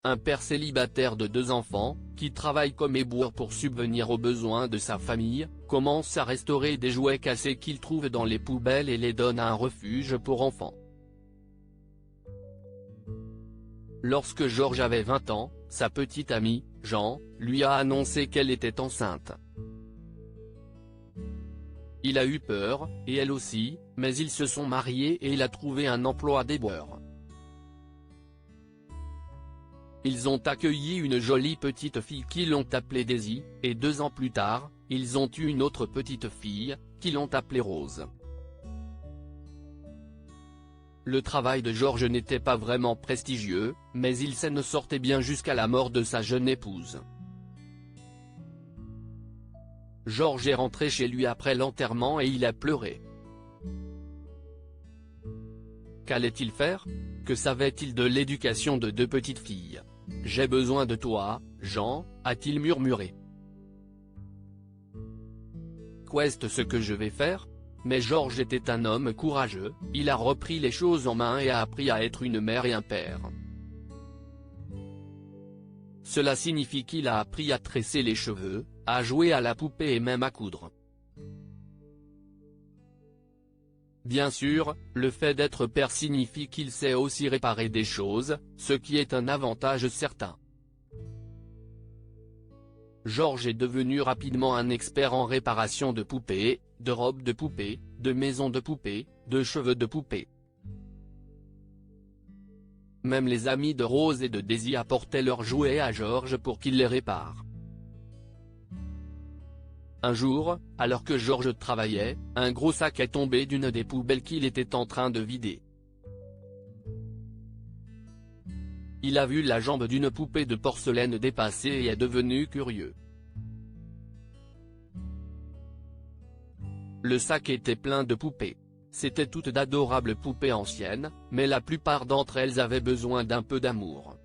un père célibataire de 2 enfants, qui travaille comme éboueur pour subvenir aux besoins de sa famille, commence à restaurer des jouets cassés qu'il trouve dans les poubelles et les donne à un refuge pour enfants. Lorsque Georges avait 20 ans, sa petite amie, Jean, lui a annoncé qu'elle était enceinte. Il a eu peur, et elle aussi, mais ils se sont mariés et il a trouvé un emploi d'éboueur. Ils ont accueilli une jolie petite fille qui l'ont appelée Daisy, et 2 ans plus tard, ils ont eu une autre petite fille, qui l'ont appelée Rose. Le travail de Georges n'était pas vraiment prestigieux, mais il s'en sortait bien jusqu'à la mort de sa jeune épouse. Georges est rentré chez lui après l'enterrement et il a pleuré. Qu'allait-il faire? Que savait-il de l'éducation de 2 petites filles? « J'ai besoin de toi, Jean », a-t-il murmuré. Qu'est-ce ce que je vais faire? Mais Georges était un homme courageux, il a repris les choses en main et a appris à être une mère et un père. Cela signifie qu'il a appris à tresser les cheveux, à jouer à la poupée et même à coudre. Bien sûr, le fait d'être père signifie qu'il sait aussi réparer des choses, ce qui est un avantage certain. Georges est devenu rapidement un expert en réparation de poupées, de robes de poupées, de maisons de poupées, de cheveux de poupées. Même les amis de Rose et de Daisy apportaient leurs jouets à Georges pour qu'il les répare. Un jour, alors que Georges travaillait, un gros sac est tombé d'une des poubelles qu'il était en train de vider. Il a vu la jambe d'une poupée de porcelaine dépasser et est devenu curieux. Le sac était plein de poupées. C'étaient toutes d'adorables poupées anciennes, mais la plupart d'entre elles avaient besoin d'un peu d'amour.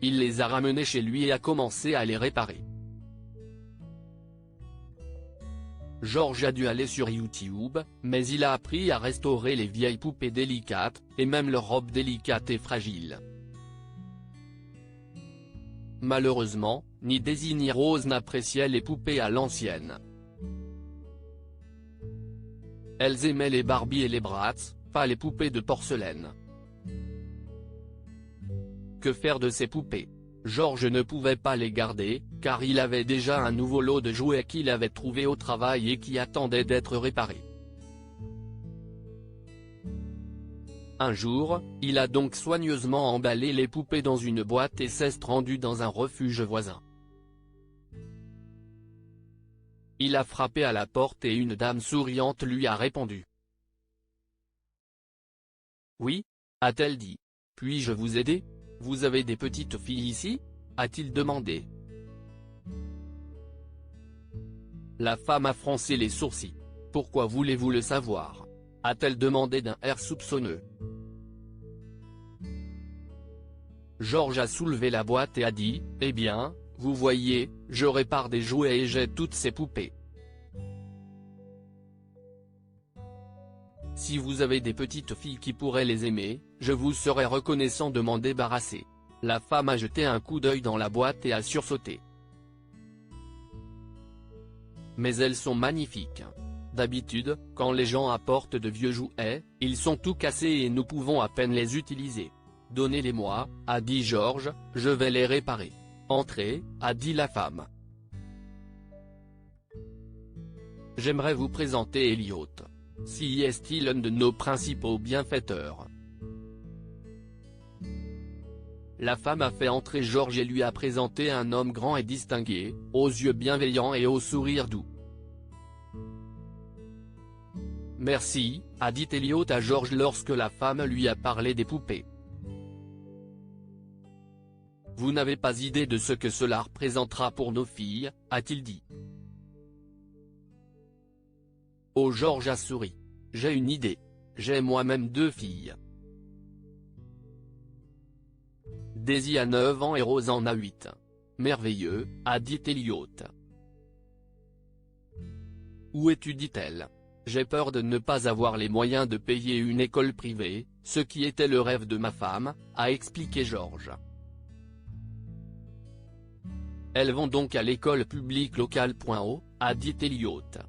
Il les a ramenées chez lui et a commencé à les réparer. Georges a dû aller sur YouTube, mais il a appris à restaurer les vieilles poupées délicates, et même leurs robes délicates et fragiles. Malheureusement, ni Daisy ni Rose n'appréciaient les poupées à l'ancienne. Elles aimaient les Barbie et les Bratz, pas les poupées de porcelaine. Que faire de ces poupées? Georges ne pouvait pas les garder, car il avait déjà un nouveau lot de jouets qu'il avait trouvé au travail et qui attendait d'être réparés. Un jour, il a donc soigneusement emballé les poupées dans une boîte et s'est rendu dans un refuge voisin. Il a frappé à la porte et une dame souriante lui a répondu. « Oui » a-t-elle dit. « Puis-je vous aider ? Vous avez des petites filles ici ?» a-t-il demandé. La femme a froncé les sourcils. « Pourquoi voulez-vous le savoir ?» a-t-elle demandé d'un air soupçonneux. Georges a soulevé la boîte et a dit « Eh bien, vous voyez, je répare des jouets et j'ai toutes ces poupées. Si vous avez des petites filles qui pourraient les aimer, je vous serais reconnaissant de m'en débarrasser. » La femme a jeté un coup d'œil dans la boîte et a sursauté. Mais elles sont magnifiques. D'habitude, quand les gens apportent de vieux jouets, ils sont tout cassés et nous pouvons à peine les utiliser. « Donnez-les-moi » a dit Georges, « je vais les réparer. »« Entrez » a dit la femme. « J'aimerais vous présenter Elliot. Si est-il un de nos principaux bienfaiteurs. » La femme a fait entrer Georges et lui a présenté un homme grand et distingué, aux yeux bienveillants et au sourire doux. « Merci » a dit Elliot à Georges lorsque la femme lui a parlé des poupées. « Vous n'avez pas idée de ce que cela représentera pour nos filles » a-t-il dit. Oh, Georges a souri. « J'ai une idée. J'ai moi-même 2 filles. Daisy a 9 ans et Rose en a 8. Merveilleux, a dit Elliot. Où étudie-t-elle? J'ai peur de ne pas avoir les moyens de payer une école privée, ce qui était le rêve de ma femme, a expliqué George. Elles vont donc à l'école publique locale. A dit Elliott.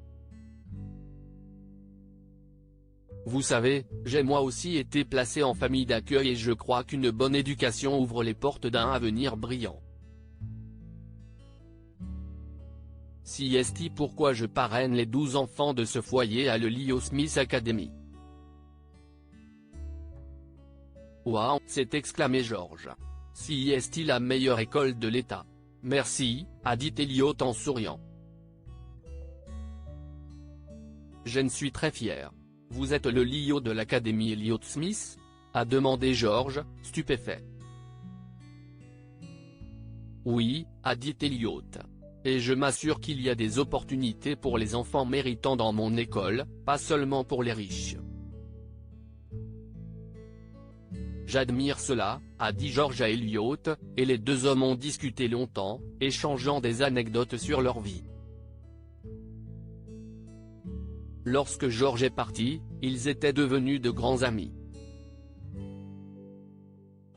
Vous savez, j'ai moi aussi été placé en famille d'accueil et je crois qu'une bonne éducation ouvre les portes d'un avenir brillant. CST Pourquoi je parraine les 12 enfants de ce foyer à le Leo Smith Academy. Waouh, s'est exclamé George. CST la meilleure école de l'État. Merci, a dit Elliott en souriant. Je ne suis très fier. Vous êtes le Leo de l'Académie Elliott Smith ? A demandé George, stupéfait. Oui, a dit Elliott. Et je m'assure qu'il y a des opportunités pour les enfants méritants dans mon école, pas seulement pour les riches. J'admire cela, a dit George à Elliott, et les deux hommes ont discuté longtemps, échangeant des anecdotes sur leur vie. Lorsque George est parti, ils étaient devenus de grands amis.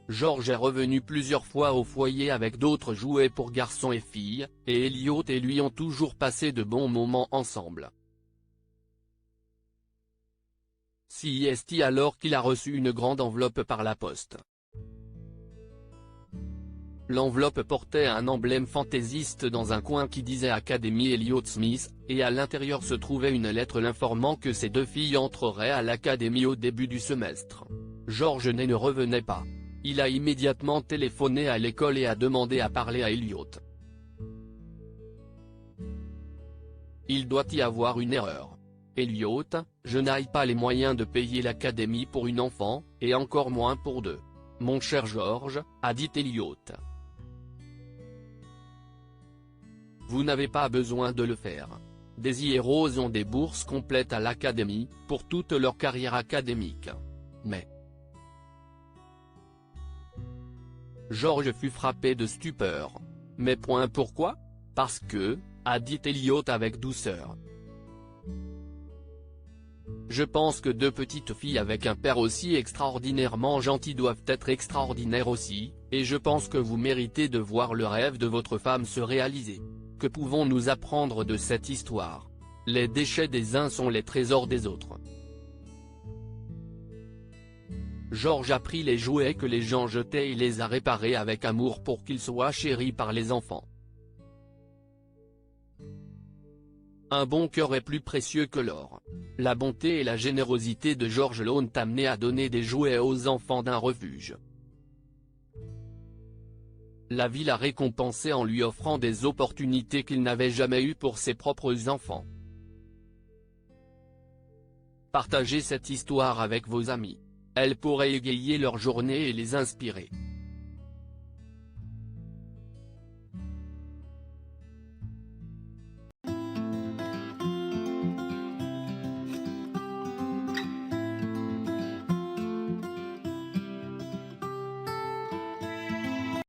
George est revenu plusieurs fois au foyer avec d'autres jouets pour garçons et filles, et Elliott et lui ont toujours passé de bons moments ensemble. CST alors qu'il a reçu une grande enveloppe par la poste. L'enveloppe portait un emblème fantaisiste dans un coin qui disait Académie Elliott Smith, et à l'intérieur se trouvait une lettre l'informant que ses deux filles entreraient à l'académie au début du semestre. George ne revenait pas. Il a immédiatement téléphoné à l'école et a demandé à parler à Elliott. Il doit y avoir une erreur. Elliott, je n'ai pas les moyens de payer l'académie pour une enfant, et encore moins pour deux. Mon cher George, a dit Elliott. Vous n'avez pas besoin de le faire. Daisy et Rose ont des bourses complètes à l'académie, pour toute leur carrière académique. Mais George fut frappé de stupeur. Mais pourquoi ? Parce que, a dit Elliott avec douceur. Je pense que deux petites filles avec un père aussi extraordinairement gentil doivent être extraordinaires aussi, et je pense que vous méritez de voir le rêve de votre femme se réaliser. Que pouvons-nous apprendre de cette histoire ? Les déchets des uns sont les trésors des autres. George a pris les jouets que les gens jetaient et les a réparés avec amour pour qu'ils soient chéris par les enfants. Un bon cœur est plus précieux que l'or. La bonté et la générosité de George l'ont amené à donner des jouets aux enfants d'un refuge. La vie l'a récompensé en lui offrant des opportunités qu'il n'avait jamais eues pour ses propres enfants. Partagez cette histoire avec vos amis. Elle pourrait égayer leur journée et les inspirer.